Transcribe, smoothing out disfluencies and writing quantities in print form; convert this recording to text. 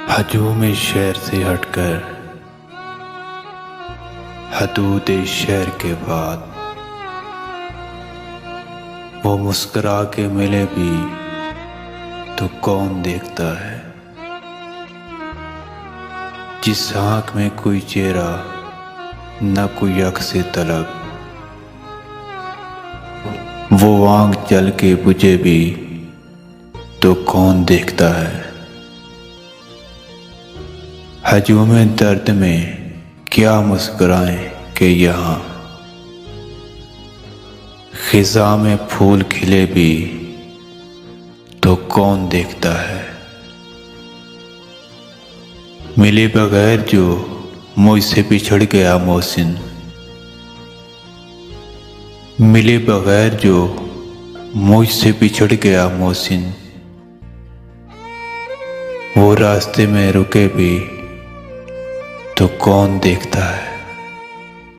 हजूम शहर से हटकर हदूद शहर के बाद वो मुस्कुरा के मिले भी तो कौन देखता है। जिस आँख में कोई चेहरा न कोई अक्स तलब, वो आँख जल के बुझे भी तो कौन देखता है। हजूम दर्द में क्या मुस्कुराएं कि यहाँ खिज़ा में फूल खिले भी तो कौन देखता है। मिले बगैर जो मुझसे बिछड़ गया मोहसिन, मिले बगैर जो मुझसे बिछड़ गया मोहसिन, वो रास्ते में रुके भी तो कौन देखता है।